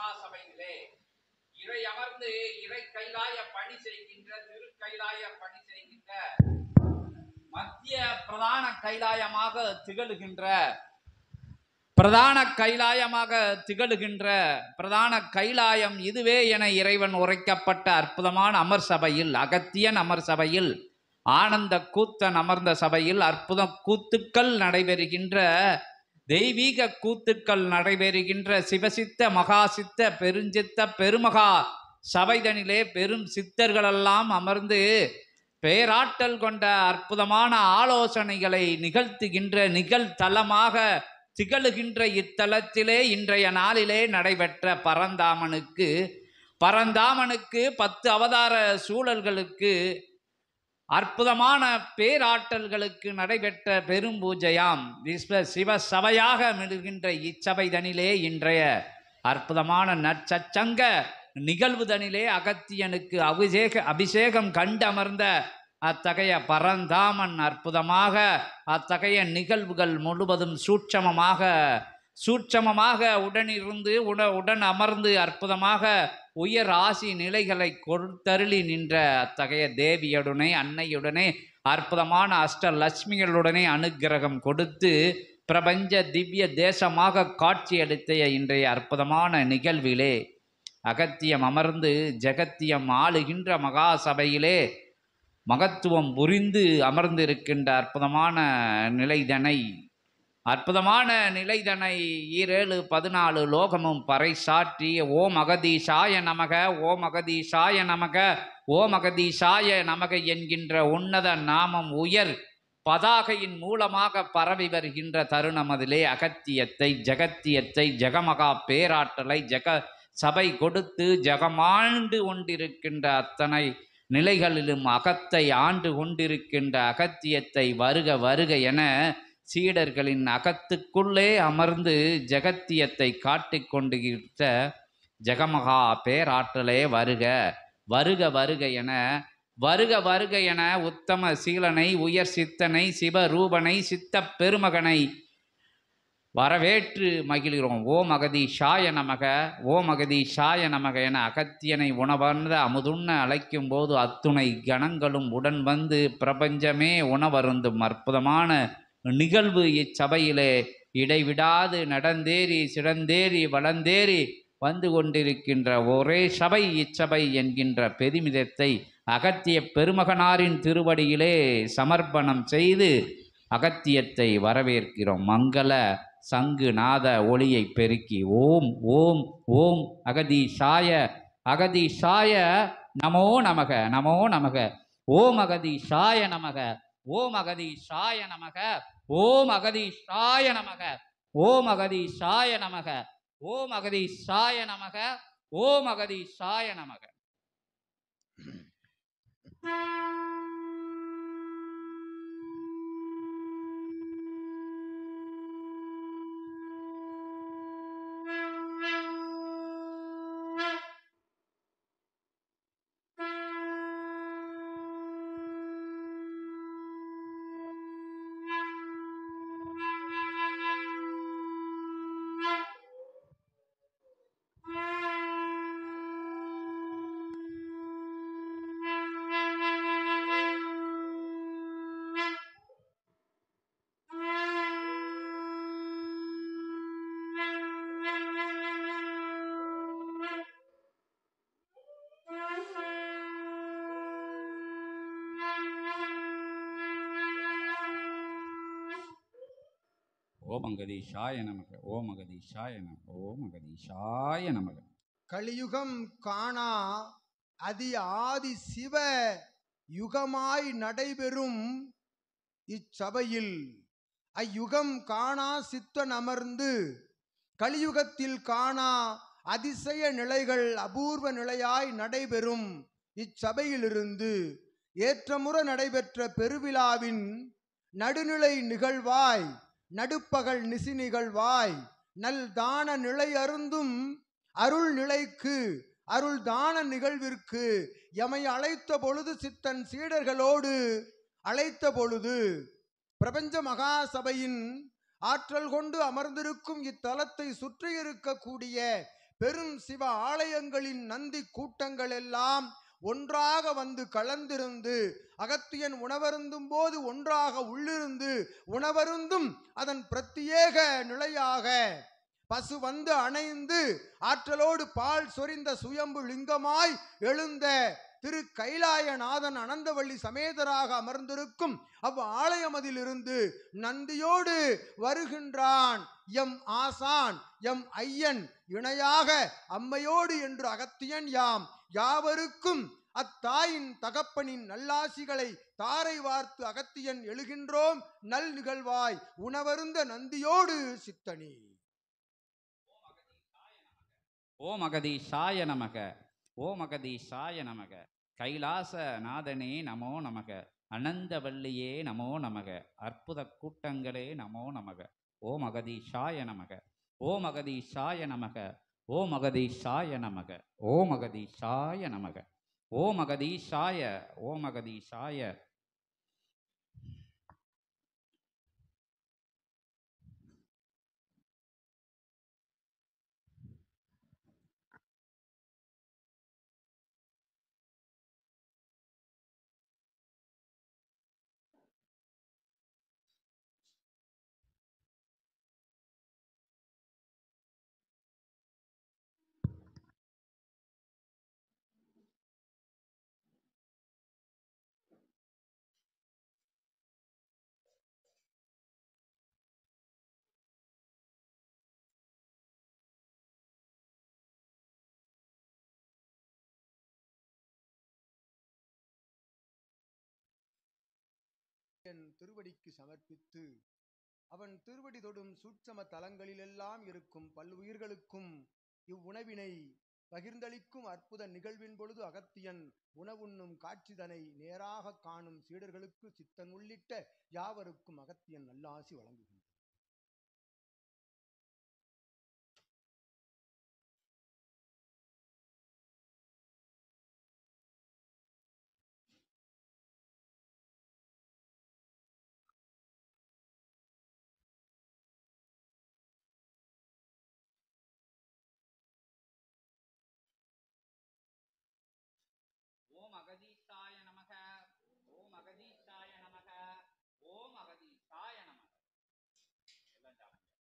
மகாசபையிலே இறை அமர்ந்து இறை கைலாய பணி செய்கின்ற திருக்கைலாய பணி செய்கின்ற மத்திய பிரதான கைலாயமாக திகழுகின்ற பிரதான கைலாயம் இதுவே என இறைவன் உரைக்கப்பட்ட அற்புதமான அமர் சபையில், அகத்தியன் அமர் சபையில், ஆனந்த கூத்தன் அமர்ந்த சபையில் அற்புத கூத்துக்கள் நடைபெறுகின்ற, தெய்வீக கூத்துக்கள் நடைபெறுகின்ற சிவசித்த மகாசித்த பெருஞ்சித்த பெருமகா சபைதனிலே பெரும் சித்தர்களெல்லாம் அமர்ந்து பேராற்றல் கொண்ட அற்புதமான ஆலோசனைகளை நிகழ்த்துகின்ற நிகழ்தலமாக திகழுகின்ற இத்தலத்திலே இன்றைய நாளிலே நடைபெற்ற பரந்தாமனுக்கு 10 அவதார சூழல்களுக்கு அற்புதமான பேராற்றல்களுக்கு நடைபெற்ற பெரும் பூஜையாம் சிவ சபையாக மிடுகின்ற இச்சபைதனிலே இன்றைய அற்புதமான நற்சச்சங்க நிகழ்வுதனிலே அகத்தியனுக்கு அபிஷேகம் கண்டமர்ந்த அத்தகைய பரந்தாமன் அற்புதமாக அத்தகைய நிகழ்வுகள் முழுவதும் சூட்சமமாக உடனிருந்து உடன் அமர்ந்து அற்புதமாக உயர் ஆசி நிலைகளை கொடுத்தருளி நின்ற அத்தகைய தேவியுடனே அன்னையுடனே அற்புதமான அஷ்டலட்சுமிகளுடனே அனுக்கிரகம் கொடுத்து பிரபஞ்ச திவ்ய தேசமாக காட்சியளித்த இன்றைய அற்புதமான நிகழ்விலே அகத்தியம் அமர்ந்து ஜெகத்தியம் ஆளுகின்ற மகாசபையிலே மகத்துவம் புரிந்து அமர்ந்திருக்கின்ற அற்புதமான நிலைதனை 7-14 லோகமும் பறைசாற்றி ஓம் அகதீஷாய நமக, ஓம் அகதீஷாய நமக, ஓம் அகதீஷாய நமக என்கின்ற உன்னத நாமம் உயர் பதாகையின் மூலமாக பரவி வருகின்ற தருணமதிலே அகத்தியத்தை ஜெகத்தியத்தை ஜெகமகா பேராற்றலை சபை கொடுத்து ஜெகமாண்டு கொண்டிருக்கின்ற அத்தனை நிலைகளிலும் அகத்தை ஆண்டு கொண்டிருக்கின்ற அகத்தியத்தை வருக வருக என சீடர்களின் அகத்துக்குள்ளே அமர்ந்து ஜெகத்தியத்தை காட்டிக் கொண்டிருக்கிற ஜெகமகா பேராற்றலே வருக வருக வருக என உத்தம சீலனை உயர் சித்தனை சிவரூபனை சித்த பெருமகனை வரவேற்று மகிழ்கிறோம். ஓம் அகதீஷாய நமக, ஓம் அகதீஷாய நமக என அகத்தியனை உணவர்ந்த அமுதுண்ண அழைக்கும் போது அத்துணை கணங்களும் உடன் வந்து பிரபஞ்சமே உணவருந்தும் அற்புதமான நிகழ்வு இச்சபையிலே இடைவிடாது நடந்தேறி சிறந்தேறி வளர்ந்தேறி வந்து கொண்டிருக்கின்ற ஒரே சபை இச்சபை என்கின்ற பெருமிதத்தை அகத்திய பெருமகனாரின் திருவடியிலே சமர்ப்பணம் செய்து அகத்தியத்தை வரவேற்கிறோம். மங்கள சங்கு நாத ஒளியை பெருக்கி ஓம் ஓம் ஓம் அகதீஷாய அகதீஷாய நமோ நமக நமோ நமக, ஓம் அகதீஷாய நமக, ஓம் அகதீஷாய நமக, ஓம் அகதீஷாய நமக, ஓம் அகதீஷாய நமக, ஓம் அகதீஷாய நமக, ஓம் அகதீஷாய நமக. ஓம் அகதீஷாய நமக, ஓம் அகதீஷாய நமக, ஓம் அகதீஷாய நமக. கலியுகம் காணா ஆதி சிவ யுகமாய் நடைபெறும் இச்சபையில் ஐயுகம் காணா சித்தன் அமர்ந்து கலியுகத்தில் காணா அதிசய நிலைகள் அபூர்வ நிலையாய் நடைபெறும் இச்சபையிலிருந்து ஏற்றமுற நடைபெற்ற பெருவிழாவின் நடுநிலை நிகழ்வாய் நடுப்பகல் நிசி நிகழ்வாய் நல் தான நிலை அருந்தும் அருள் நிலைக்கு அருள் தான நிகழ்விற்கு எமை அழைத்த பொழுது சித்தன் சீடர்களோடு அழைத்த பொழுது பிரபஞ்ச மகாசபையின் ஆற்றல் கொண்டு அமர்ந்திருக்கும் இத்தலத்தை சுற்றி இருக்கக்கூடிய பெரும் சிவ ஆலயங்களின் நந்தி கூட்டங்கள் எல்லாம் ஒன்றாக வந்து கலந்திருந்து அகத்தியன் உணவருந்தும் போது ஒன்றாக உள்ளிருந்து உணவருந்தும் அதன் பிரத்யேக நிலையாக பசு வந்து அணைந்து ஆற்றலோடு பால் சொரிந்த சுயம்பு லிங்கமாய் எழுந்த திரு கைலாயநாதன் அனந்தவள்ளி சமேதராக அமர்ந்திருக்கும் அவ் ஆலயமதிலிருந்து நந்தியோடு வருகின்றான் எம் ஆசான் எம் ஐயன் இணையாக அம்மையோடு என்று அகத்தியன் யாம் யாவருக்கும் அத்தாயின் தகப்பனின் நல்லாசிகளை தாரை வார்த்து அகத்தியன் எழுகின்றோம் நல் நிகழ்வாய் உணவருந்த நந்தியோடு சித்தனி. ஓம் அகதீஷாய நமக. ஓம் அகதீஷாய நமக. கைலாச நாதனே நமோ நமக. அனந்தவல்லியே நமோ நமக. அற்புத கூட்டங்களே நமோ நமக. ஓம் அகதீஷாய நமக. ஓம் அகதீஷாய நமக. ஓம் அகதீஷாய நமக. ஓம் அகதீஷாய நமக. ஓம் அகதீஷாய. ஓம் அகதீஷாய. என் திருவடிக்கு சமர்ப்பித்து அவன் திருவடி தொடும் சூட்சம தலங்களிலெல்லாம் இருக்கும் பல்லுயிர்களுக்கும் இவ்வுணவினை பகிர்ந்தளிக்கும் அற்புத நிகழ்வின் பொழுது அகத்தியன் உணவுண்ணும் காட்சிதனை நேராக காணும் சீடர்களுக்கு சித்தன் உள்ளிட்ட யாவருக்கும் அகத்தியன் நல்லாசி வழங்குகின்றான். ஓம் அகதீஷாய நமக. ஓம் அகதீஷாய நமக. ஓம் அகதீஷாய நமக. எல்லாம் சாப்பிடுங்க.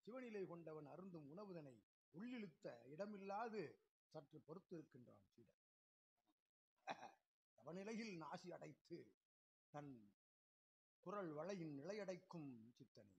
சிவநிலை கொண்டவன் அருந்தும் உணவுதனை உள்ளிழுத்த இடமில்லாது சற்று பொறுத்து இருக்கின்றான் சீடன். அவநிலையில் நாசி அடைத்து தன் குரல் வளையின் நிலையடைக்கும் சித்தனை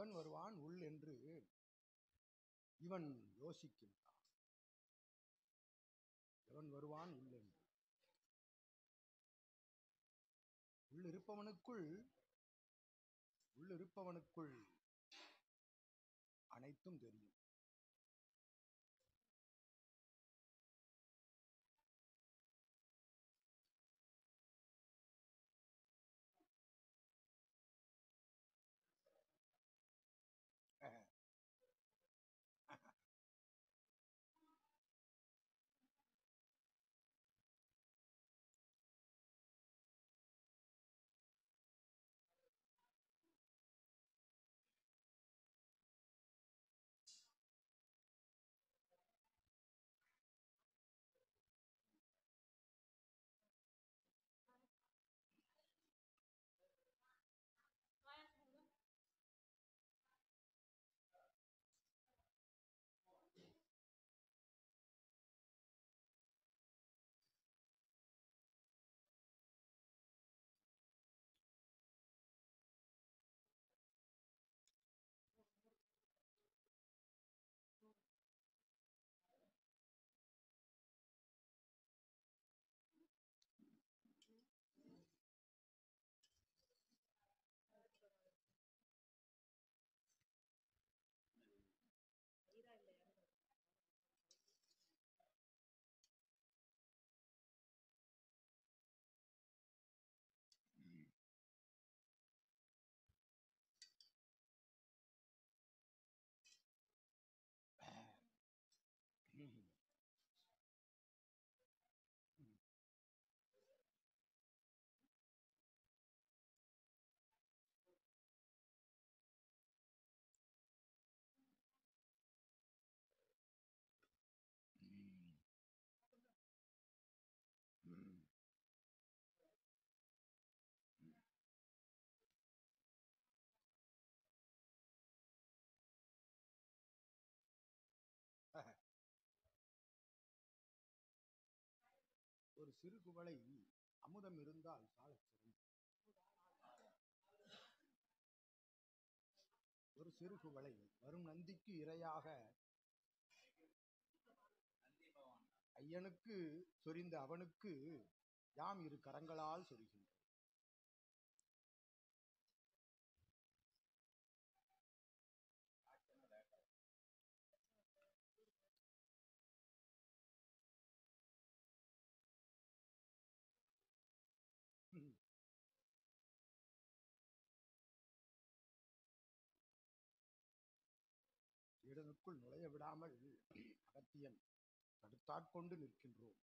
எவன் வருவான் உள் என்று இவன் யோசிக்கின்றான். எவன் வருவான் உள் என்று. உள்ளிருப்பவனுக்குள் அனைத்தும் தெரியும். ஒரு சிறு குவளை அமுதம் இருந்தால் சாலச் சிறந்தது. ஒரு சிறு குவளை வரும் நந்திக்கு இரையாக ஐயனுக்கு சொரிந்த அவனுக்கு யாம் இரு கரங்களால் சொரிகின்றோம். சீடனுக்குள் நுழைய விடாமல் அகத்தியன் தடுத்தாட்கொண்டு நிற்கின்றோம்.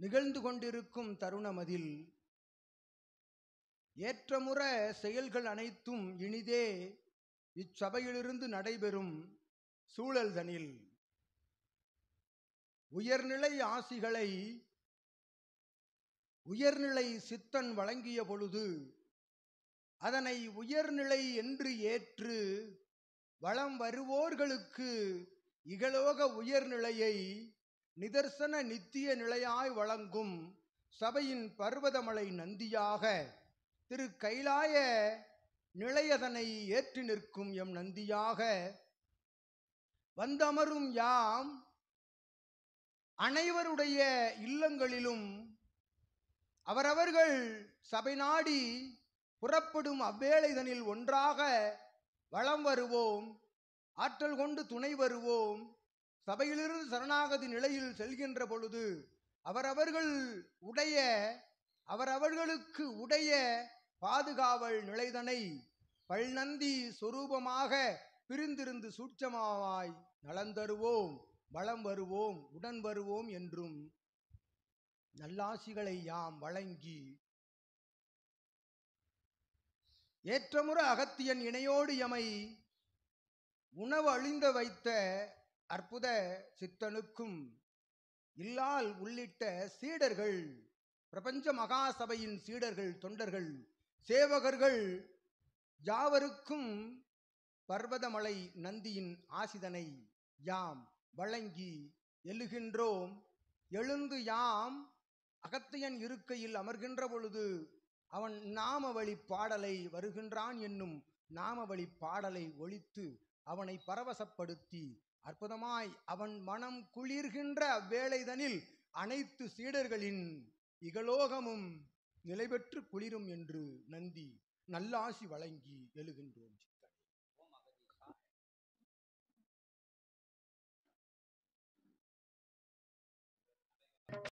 நிகழ்ந்து கொண்டிருக்கும் தருணமதில் ஏற்றமுற செயல்கள் அனைத்தும் இனிதே இச்சபையிலிருந்து நடைபெறும் சூழல்தனில் உயர்நிலை ஆசிகளை உயர்நிலை சித்தன் வழங்கிய பொழுது அதனை உயர்நிலை என்று ஏற்று வளம் வருவோர்களுக்கு இகலோக உயர்நிலையை நிதர்சன நித்திய நிலையாய் வழங்கும் சபையின் பர்வதமலை நந்தியாக திரு கைலாய நிலையதனை ஏற்று நிற்கும் எம் நந்தியாக வந்தமரும் யாம் அனைவருடைய இல்லங்களிலும் அவரவர்கள் சபை நாடி புறப்படும் அவ்வேளைதனில் ஒன்றாக வளம் வருவோம், ஆற்றல் கொண்டு துணை வருவோம். சபையிலிருந்து சரணாகதி நிலையில் செல்கின்ற பொழுது அவரவர்களுக்கு உடைய பாதுகாவல் நிலைதனை பல்நந்தி சொரூபமாக பிரிந்திருந்து சூட்சமாவாய் நலந்தருவோம், வளம் வருவோம், உடன் வருவோம் என்றும் நல்லாசிகளை யாம் வழங்கி ஏற்றமுற அகத்தியன் இணையோடு எமை உணவு அழிந்த வைத்த அற்புத சித்தனுக்கும் இல்லால் உள்ளிட்ட சீடர்கள், பிரபஞ்ச மகாசபையின் சீடர்கள், தொண்டர்கள், சேவகர்கள் யாவருக்கும் பர்வதமலை நந்தியின் ஆசிதனை யாம் வழங்கி எழுகின்றோம். எழுந்து யாம் அகத்தியன் இருக்கையில் அமர்கின்ற பொழுது அவன் நாமவழி பாடலை வருகின்றான் என்னும் நாமவழி பாடலை ஒலித்து அவனை பரவசப்படுத்தி அற்புதமாய் அவன் மனம் குளிர்கின்ற அவ்வேளைதனில் அனைத்து சீடர்களின் இகலோகமும் நிலை பெற்று குளிரும் என்று நந்தி நல்லாசி வழங்கி எழுகின்றோம்.